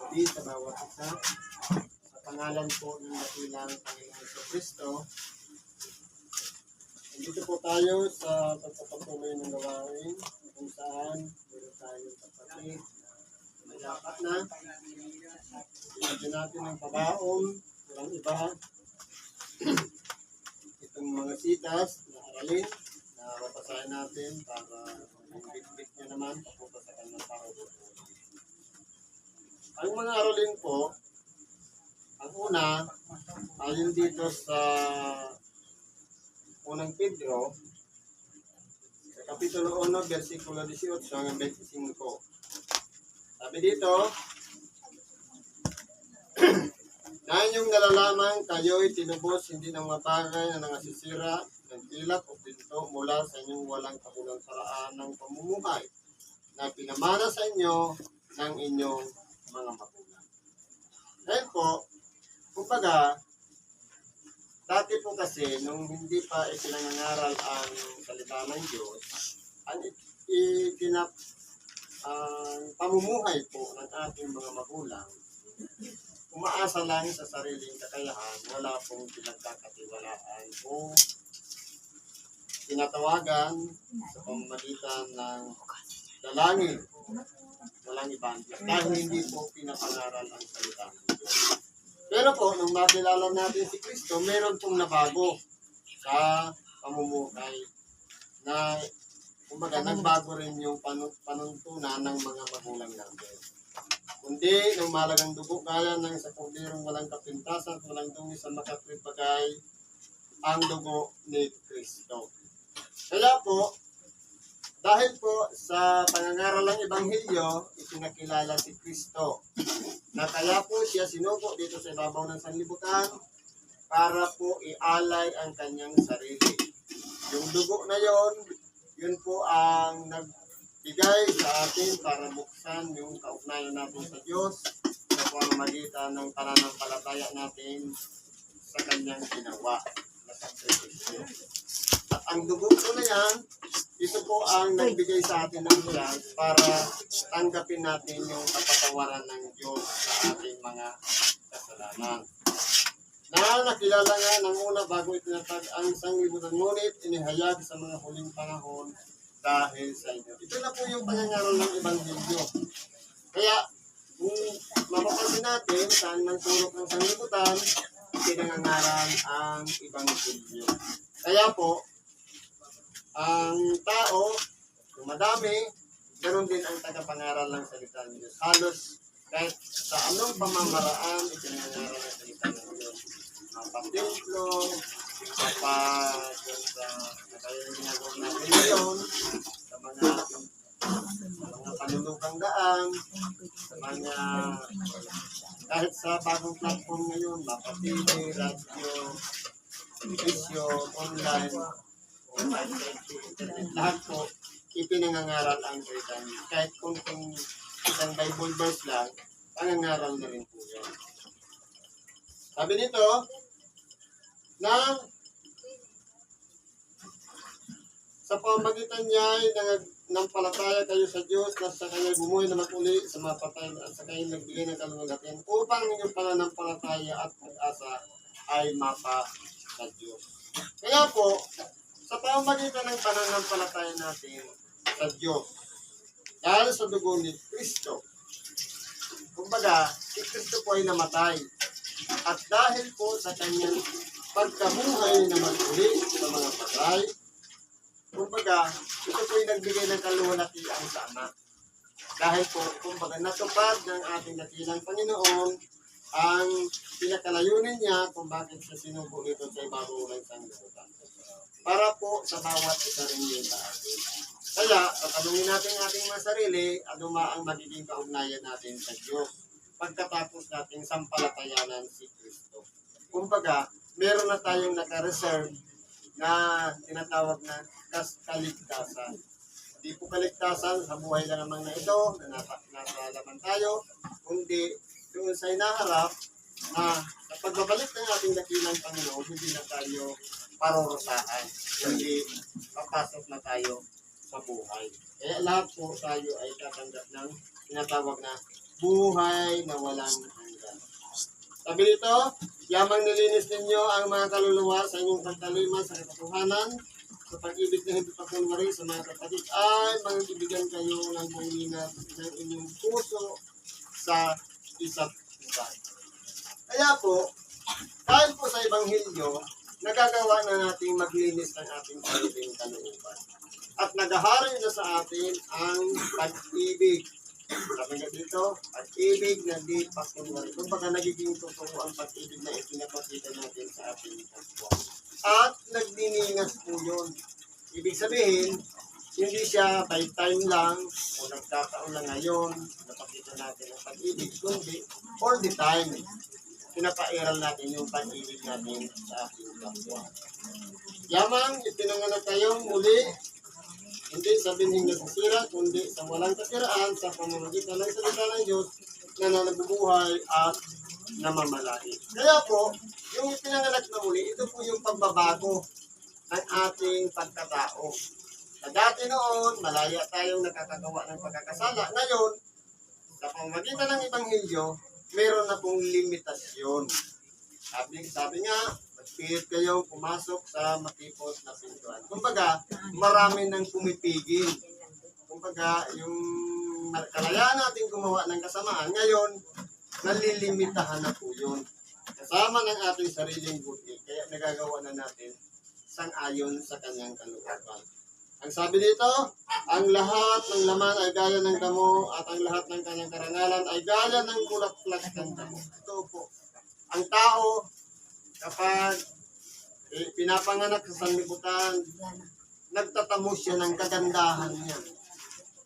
gabi sa bawat isa. Sa pangalan po ng dakilang Panginoon Kristo, nandito po tayo sa pagpapatuloy ng gawain kung saan meron tayong kapatid na mayapat na. Ilagyan natin ng pabaon, walang iba. Itong mga sitas na aralin na mapasahin natin para yung bit-bit niya naman papunta sa kanyang parututunan. Ang mga aralin po, ang una, ayon dito sa unang Pedro, sa Kapitulo 1, versikulo 18 hanggang 25. Sabi dito, na inyong nalalaman kayo'y tinubos hindi ng mga bagay na nangasisira ng kilap o pinto mula sa inyong walang kabulang paraan ng pamumuhay na pinamana sa inyo ng inyong mga magulang. Dahil po, kumbaga, dati po kasi, nung hindi pa ipinangangaral ang salita ng Diyos, ang pamumuhay po ng ating mga magulang, umaasa lang sa sariling kakayahan, wala pong pinagkakatiwalaan o tinatawagan sa pamamagitan ng dalangin. Walang ibang dahil hindi po pinapangaral ang salita ng Diyos. Pero po, nung makilala natin si Kristo, meron pong nabago sa pamumuhay na kumbaga nagbago rin yung panuntunan ng mga magulang natin. Kundi ng malagang dugo gaya ng sa kurderong walang kapintasan at walang dumi sa makatribagay ang dugo ni Kristo. Kaya po, dahil po sa pangangaral ng Ebanghelyo, ipinakilala si Kristo. Na kaya po siya sinuko dito sa ibabaw ng sanlibutan para po ialay ang kanyang sarili. Yung dugo na yon, yun po ang nagbigay sa atin para buksan yung kaugnayan natin sa Diyos sa pamamagitan ng pananampalataya natin sa kanyang ginawa na sakripisyo. At ang dugo po na yan, ito po ang nagbigay sa atin ng bulan para tanggapin natin yung kapatawaran ng Diyos sa ating mga kasalanan. Na nakilala nga ng una bago itinatag ang sanglibutan, ngunit inihayag sa mga huling panahon dahil sa inyo. Ito na po yung pangangaral ng Ebanghelyo. Kaya, kung mapapansin natin saan man turok ng sanglibutan, pinangangaral ang Ebanghelyo. Kaya po, ang tao, kung madami, ganoon din ang tagapangaral ng salita ng Diyos. Halos kahit sa anong pamamaraan, ipinangaral ng salita ng Diyos. Mapatemplo, sa nakayang ginagawa natin ngayon, sa mga panulukang daan, sa mga kahit sa bagong platform ngayon, mapatili, radio, televisyo, online, lahat po, ipinangangaral ang salita ng Diyos. Kahit kung isang Bible verse lang, pangangaral na rin po yan. Sabi nito, na sa pamamagitan niya ay nampalataya kayo sa Diyos na sa kanya bumuhay na maguli sa mga patay at sa kanya nagbigay ng kaluluwalhatian upang inyong pananampalataya at pag-asa ay mapa sa Diyos. Kaya po, sa pamamagitan ng pananampalataya natin sa Diyos, dahil sa dugo ni Kristo, kumbaga, si Kristo po ay namatay. At dahil po sa kanyang pagkabuhay na maguli sa mga patay, kumbaga, ito po ay nagbigay ng kaluwalhatian sa Ama. Dahil po, kumbaga, natupad ng ating dakilang Panginoon ang pinakalayunin niya kung bakit siya sinugo ito sa ibabaw ng sanlibutan. Para po sa bawat isa rin yun sa atin. Kaya, tatanungin natin ating mga sarili, ano ba ang magiging kaugnayan natin sa Diyos pagkatapos nating sampalatayanan si Kristo. Kumbaga, meron na tayong naka-reserve na tinatawag na kaligtasan. Hindi po kaligtasan sa buhay na naman na ito, na nasa laman tayo, kundi doon sa inaharap na sa pagbabalik ng ating dakilang Panginoon, hindi na tayo parorosahan, hindi papasok na tayo sa buhay. Kaya lahat po tayo ay tatanggap ng tinatawag na buhay na walang hanggan. Sabi dito, yamang nilinis ninyo ang mga kaluluwa sa inyong pagkalima sa katotohanan, sa pag-ibig na hindi pagkunwari sa mga kapatid, ay mangbibigyan kayo ng bulinat ng inyong puso sa isa't isa. Kaya po, dahil po sa Ebanghelyo, nagagawa na nating maglinis ng ating sariling kalooban. At nagahari na sa atin ang pag-ibig. Sabi nga dito, pag-ibig na di pagkunwari. Kung baka nagiging totoo ang pag-ibig na ipinapakita natin sa ating kapwa. At nagdiningas po yun. Ibig sabihin, hindi siya by time lang o nagkataon lang ngayon napakita natin ang pag-ibig, kundi all the time. Pinapairal natin yung pag-ibig natin sa ating kapwa. Yamang ipinanganak kayong muli, hindi sa binhing nasisira, kundi sa walang kasiraan sa pamamagitan ng salita ng Diyos na nabubuhay at namamalagi. Kaya po, yung ipinanganak na muli, ito po yung pagbabago ng ating pagkatao. Na dati noon, malaya tayong nakakagawa ng pagkakasala. Ngayon, sa pamamagitan ng Ebanghelyo, meron na pong limitasyon. Sabi nga, magpilit kayong pumasok sa matipos na pintuan. Kumbaga, marami nang pumipigil. Kumbaga, yung kalayaan natin gumawa ng kasamaan, ngayon, nalilimitahan na po yun. Kasama ng ating sariling buti, kaya nagagawa na natin sang-ayon sa kanyang kalooban. Ang sabi dito, ang lahat ng laman ay gaya ng damo at ang lahat ng kanyang karangalan ay gaya ng bulaklak ng damo. Ito po, ang tao, kapag pinapanganak sa sanlibutan, nagtatamo siya ng kagandahan niya.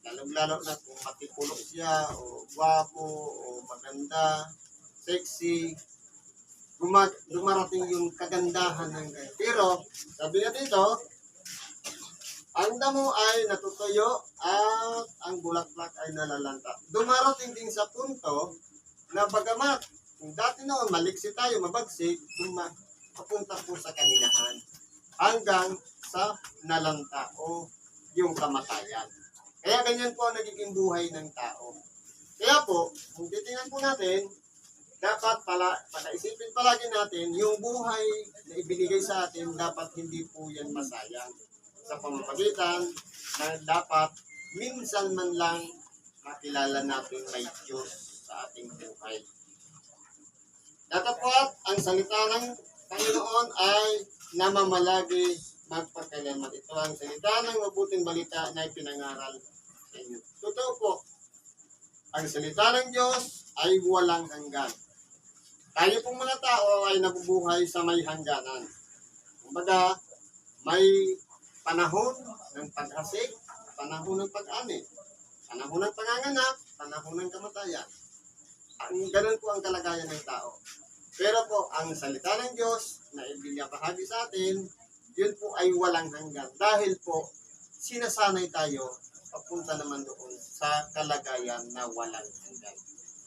Lalo-lalo na kung matipulok siya, o gwapo, o maganda, sexy, dumarating yung kagandahan ng kanya. Pero, sabi nga dito, ang damo ay natutuyo at ang bulaklak ay nalalanta. Dumarating din sa punto na bagamat kung dati noon maliksi tayo, mabagsik, papunta po sa kahinaan hanggang sa nalanta o yung kamatayan. Kaya ganyan po ang nagiging buhay ng tao. Kaya po, kung titingnan po natin, dapat palaisipin palagi natin yung buhay na ibinigay sa atin, dapat hindi po yan masayang. Sa pamamagitan na dapat minsan man lang makilala natin may Diyos sa ating buhay. Datapwat, ang salita ng Panginoon ay namamalagi magpakailanman. Ito ang salita ng mabuting balita na ipinangaral sa inyo. Totoo po, ang salita ng Diyos ay walang hanggan. Tayo pong mga tao ay nabubuhay sa may hangganan. Kumbaga, may panahon ng paghasik, panahon ng pag-ani, panahon ng panganganak, panahon ng kamatayan. Ganun po ang kalagayan ng tao. Pero po, ang salita ng Diyos na ibinabahagi sa atin, yun po ay walang hanggan. Dahil po, sinasanay tayo papunta naman doon sa kalagayan na walang hanggan.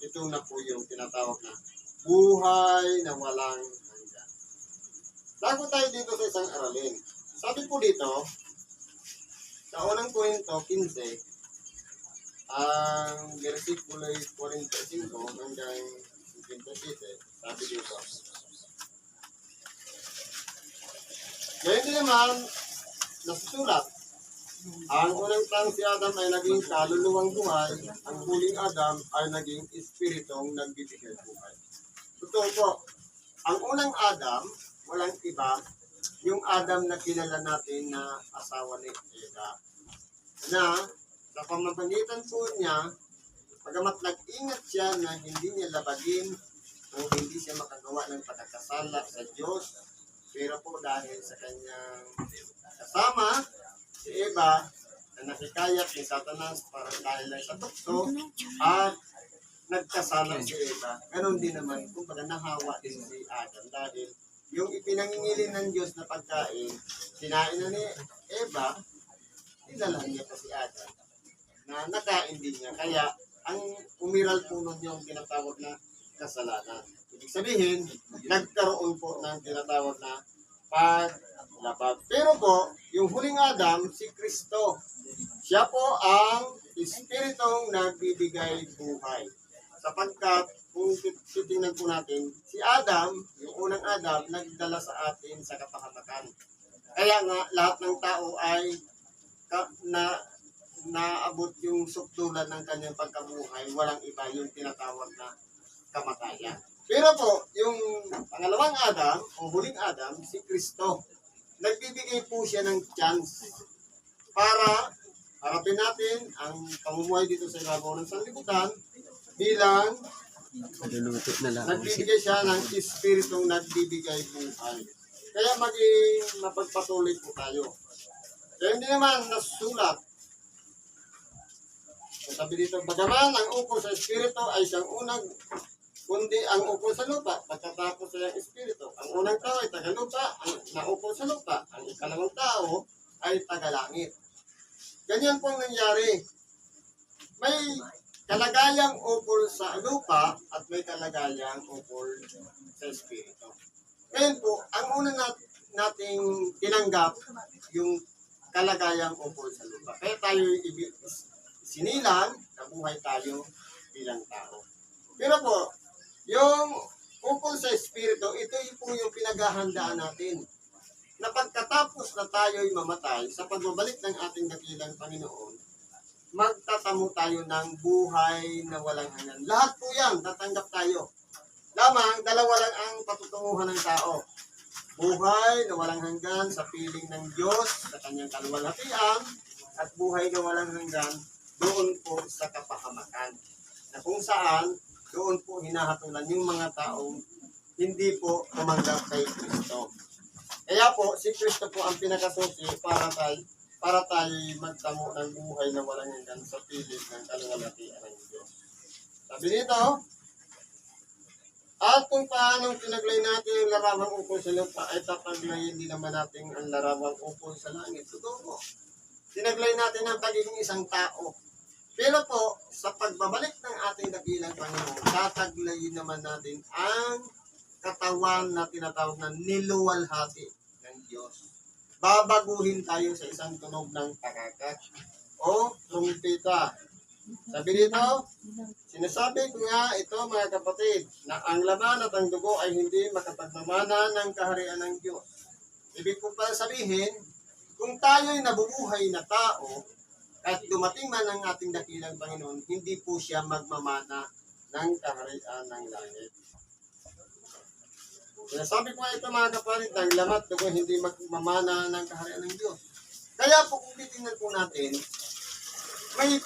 Ito na po yung tinatawag na buhay na walang hanggan. Bago tayo dito sa isang aralin, sabi po dito, sa unang Korinto 15, ang versikulo 45 hanggang 57, sabi dito. Ngayon din naman, nasusulat, ang unang tang si Adam ay naging kaluluwang buhay, ang huling Adam ay naging espiritong nagbibigay buhay. Totoo po, ang unang Adam, walang iba, yung Adam na kilala natin na asawa ni Eva. Na sa pamamagitan po niya, pagamat nag-ingat siya na hindi niya labagin o hindi siya makagawa ng pagkakasala sa Diyos, pero po dahil sa kanyang kasama, si Eva, na nakikayat ni Satanas para dahil lang sa tukso, at nagkasala si Eva. Ganon din naman, kung baga nahawa din si Adam dahil yung ipinangingilin ng Diyos na pagkain, sinain na ni Eva, dinala niya pa si Adam na nakain din niya. Kaya, ang umiral po nun yung tinatawag na kasalanan. Ibig sabihin, nagkaroon po ng tinatawag na paglabag. Pero po, yung huling Adam, si Kristo. Siya po ang Espiritong nagbibigay buhay. Sapagkat, kung titingnan po natin, si Adam, yung unang Adam, nagdala sa atin sa kapahamakan. Kaya nga, lahat ng tao ay naabot yung sukdulan ng kanyang pagkabuhay, walang iba yung tinatawag na kamatayan. Pero po, yung pangalawang Adam, o huling Adam, si Kristo, nagbibigay po siya ng chance para harapin natin ang pamumuhay dito sa ibabaw ng sanlibutan bilang Maluluto na lang. nagbibigay siya ng Espiritong nagbibigay buhay. Kaya maging mapagpatuloy po tayo. Kaya hindi naman nasulat. Sabi dito, bagaman ang ukol sa Espiritu ay siyang unang, kundi ang ukol sa lupa, pagkatapos sa Espiritu. Ang unang tao ay tagalupa, ang naukol sa lupa. Ang ikalawang tao ay tagalangit. Ganyan po ang nangyari. May kalagayang ukol sa lupa at may kalagayang ukol sa Espiritu. Ngayon po, ang una nating tinanggap yung kalagayang ukol sa lupa. Kaya tayo sinilang, nabuhay tayo bilang tao. Pero po, yung ukol sa Espiritu, ito po yung pinaghahandaan natin. Na pagkatapos na tayo'y mamatay, sa pagbabalik ng ating dakilang Panginoon, magtatamo tayo ng buhay na walang hanggan. Lahat po yan, tatanggap tayo. Lamang, dalawa lang ang patutunguhan ng tao. Buhay na walang hanggan sa piling ng Diyos, sa kanyang kaluwalhatian, at buhay na walang hanggan doon po sa kapahamakan. Na kung saan, doon po hinahatulan yung mga taong hindi po tumanggap kay Kristo. Kaya po, si Kristo po ang pinakasusi para tayo magtamo ng buhay na walang hanggan sa piling ng kaluwalhatian ng Diyos. Sabi dito, at kung paano tinaglay natin ang larawang ukol sa lupa, ay tataglayin din naman natin ang larawang ukol sa langit. Totoo po. Tinaglay natin ang pagiging isang tao. Pero po, sa pagbabalik ng ating dakilang Panginoon, tataglayin naman natin ang katawan na tinatawag na niluwalhati ng Diyos. Babaguhin tayo sa isang tunog ng tagakat o trumpeta. Sabi dito, sinasabi ko nga ito mga kapatid, na ang laman at ang dugo ay hindi makapagmamana ng kaharian ng Diyos. Ibig po pala sabihin, kung tayo'y nabubuhay na tao, at dumating man ang ating dakilang Panginoon, hindi po siya magmamana ng kaharian ng langit. Sinasabi ko nga ito mga kapatid, ang laman at dugo hindi magmamana ng kaharian ng Diyos. Kaya po kung titingnan po natin, may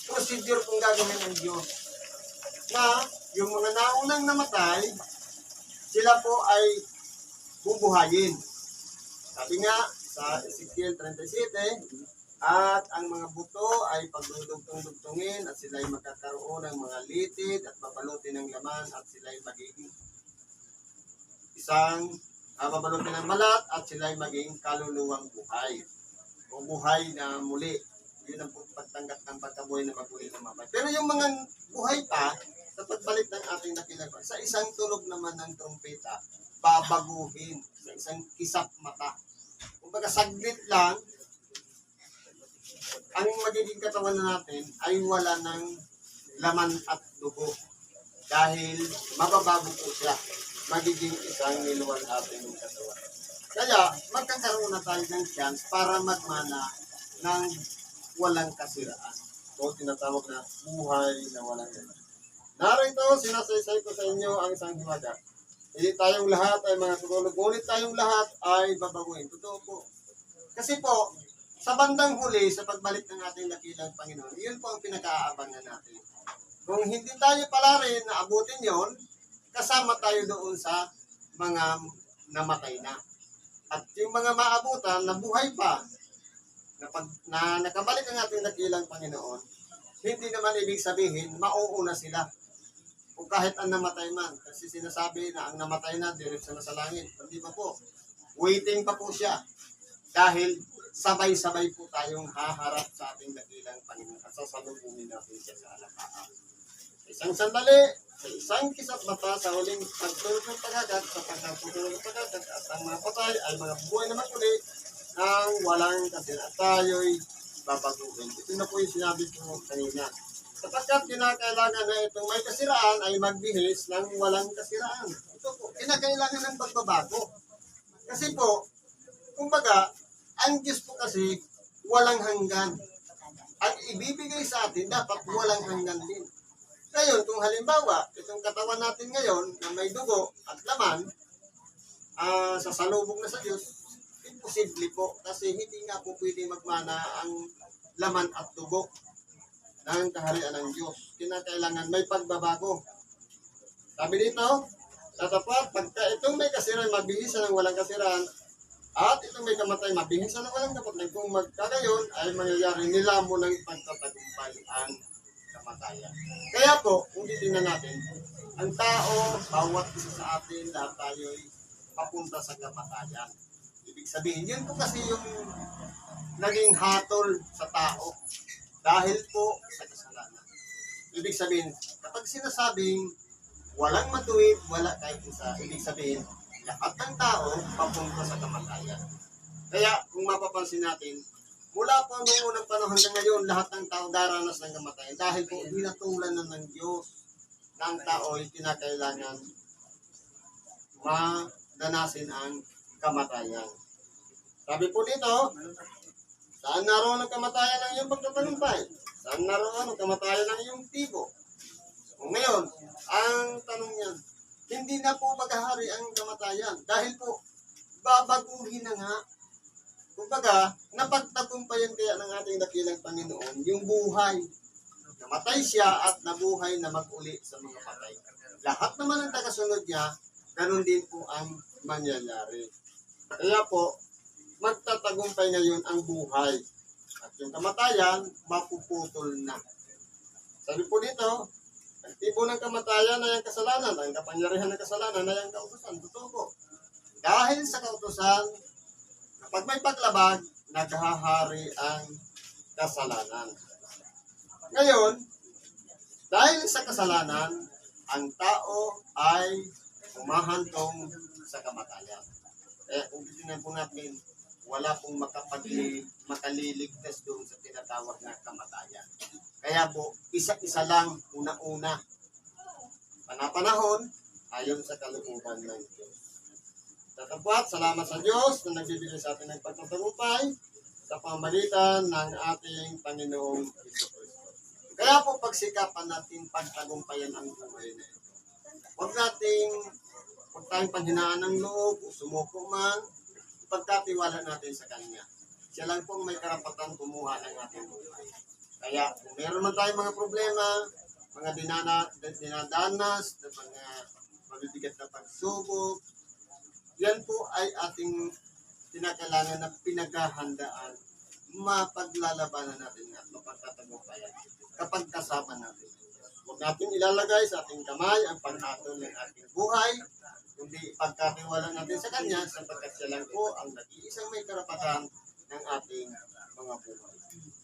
procedure kung gagawin ng Diyos na yung mga naunang namatay, sila po ay bubuhayin. Sabi nga sa Ezekiel 37, at ang mga buto ay pagdudugtong-dugtungin at sila ay magkakaroon ng mga litid at babalutin ng laman at sila ay magiging babalutin ng balat at sila ay magiging kaluluwang buhay o buhay na muli. Yun ang pagtanggap ng pagkabuhay na maguli ng mabay. Pero yung mga buhay pa, sa pagbalik ng ating dakilang, sa isang tunog naman ng trumpeta, babaguhin sa isang kisap mata. Kung baga saglit lang, ang magiging katawan natin ay wala ng laman at dugo. Dahil mababago po siya, magiging isang niluwal ating katawan. Kaya magkakaroon na tayo ng chance para magmana ng walang kasiraan. So, tinatawag na buhay na walang kasiraan. Narito, sinasaysay ko sa inyo ang isang hiwaga. Hindi tayong lahat ay mga tutulog, ngunit tayong lahat ay babaguhin. Totoo po. Kasi po, sa bandang huli, sa pagbalik ng ating dakilang Panginoon, yun po ang pinag-aabangan natin. Kung hindi tayo pala rin naabutin yon, kasama tayo doon sa mga namatay na. At yung mga maabutan na buhay pa, na nakabalik ang ating dakilang Panginoon, hindi naman ibig sabihin, mauuna sila. Kung kahit ang namatay man. Kasi sinasabi na ang namatay na, diretso na sa langit. Hindi pa po. Waiting pa po siya. Dahil sabay-sabay po tayong haharap sa ating dakilang Panginoon at sasalubungin natin siya sa alakaan. Isang sandali, sa isang kisap mata sa huling pagtulog ng pagagat, sa pagkatulog ng pagagat, at ang mga patay ay mga buhay na maguli, ang walang kasiraan. At tayo'y babaguhin. Ito na po yung sinabi ko kanina. Sapagkat kinakailangan na itong may kasiraan ay magbihis ng walang kasiraan. Ito po, kinakailangan ng pagbabago. Kasi po, kumbaga, ang Diyos po kasi walang hanggan. Ang ibibigay sa atin, dapat walang hanggan din. Ngayon, kung halimbawa, itong katawan natin ngayon na may dugo at laman, sasalubong na sa Diyos, imposible po. Kasi hindi nga po pwede magmana ang laman at dugo ng kaharian ng Diyos. Kinakailangan may pagbabago. Sabi dito, tatapat, pagka itong may kasiraan, mabihisa ng walang kasiraan, at itong may kamatay, mabihisa ng walang kamatay. Kung magkagayon, ay mangyayari nila mo ng pagtatagumpay ang kamatayan. Kaya po, kung titingnan natin, ang tao, bawat isa sa atin, lahat tayo'y papunta sa kamatayan. Ibig sabihin, yun po kasi yung naging hatol sa tao dahil po sa kasalanan. Ibig sabihin, kapag sinasabing walang matuwid, wala kahit isa, ibig sabihin, lahat ng tao papunta sa kamatayan. Kaya, kung mapapansin natin, mula po noong unang panahon hanggang ngayon, lahat ng tao daranas ng kamatayan dahil po hinatulan na ng Diyos na ang tao ay kinakailangan madanasin ang kamatayan. Sabi po dito, saan naroon ang kamatayan ng iyong pagtatagumpay? Saan naroon ang kamatayan ng iyong tibo? O ngayon, ang tanong niyan, hindi na po maghahari ang kamatayan dahil po babaguhin na nga. Kumbaga, napagtagumpayan kaya ng ating dakilang Panginoon yung buhay. Namatay siya at nabuhay na mag-uli sa mga patay. Lahat naman ng tagasunod niya, ganun din po ang mangyayari. Kaya po, magtatagumpay ngayon ang buhay. At yung kamatayan, mapuputol na. Sabi po dito, ang tibo ng kamatayan ay ang kasalanan, ang kapangyarihan ng kasalanan ay ang kautusan. Totoo po. Dahil sa kautusan, kapag may paglabag, naghahari ang kasalanan. Ngayon, dahil sa kasalanan, ang tao ay humahantong sa kamatayan. Kaya kung titingnan po natin, wala pong makaliligtas doon sa tinatawag na kamatayan. Kaya po, isa-isa lang una-una. Panapanahon, ayon sa kalooban ng Diyos. Tatapat, salamat sa Diyos na nagbibigay sa atin ng pagtatagumpay sa pamamagitan ng ating Panginoong Jesucristo. Kaya po pagsikapan natin pagtagumpayan ang buhay na ito. Huwag tayong panghinaan ng loob o sumuko man, pagkatiwala natin sa Kanya. Siya lang pong may karapatan kumuha ng ating buhay. Kaya kung meron man tayong mga problema, mga dinadanas, mga mabibigat na pagsubok, yan po ay ating kinakailangan na pinaghahandaan, mapaglalabanan natin at mapagtatagumpayan kapag kasama natin. Huwag natin ilalagay sa ating kamay ang panghatol ng ating buhay, kundi pagkatiwala natin sa Kanya sapagkat siya lang po ang nag-iisang may karapatan ng ating mga buhay.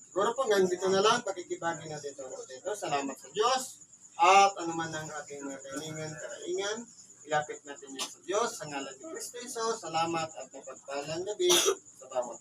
Siguro po hanggang dito na lang, pakikibagi natin ito. Salamat sa Diyos at anuman ang ating mga karaingan, ilapit natin yan sa Diyos sa ngalan ni Kristo Jesus. Salamat at mapagpalang gabi sa bawat.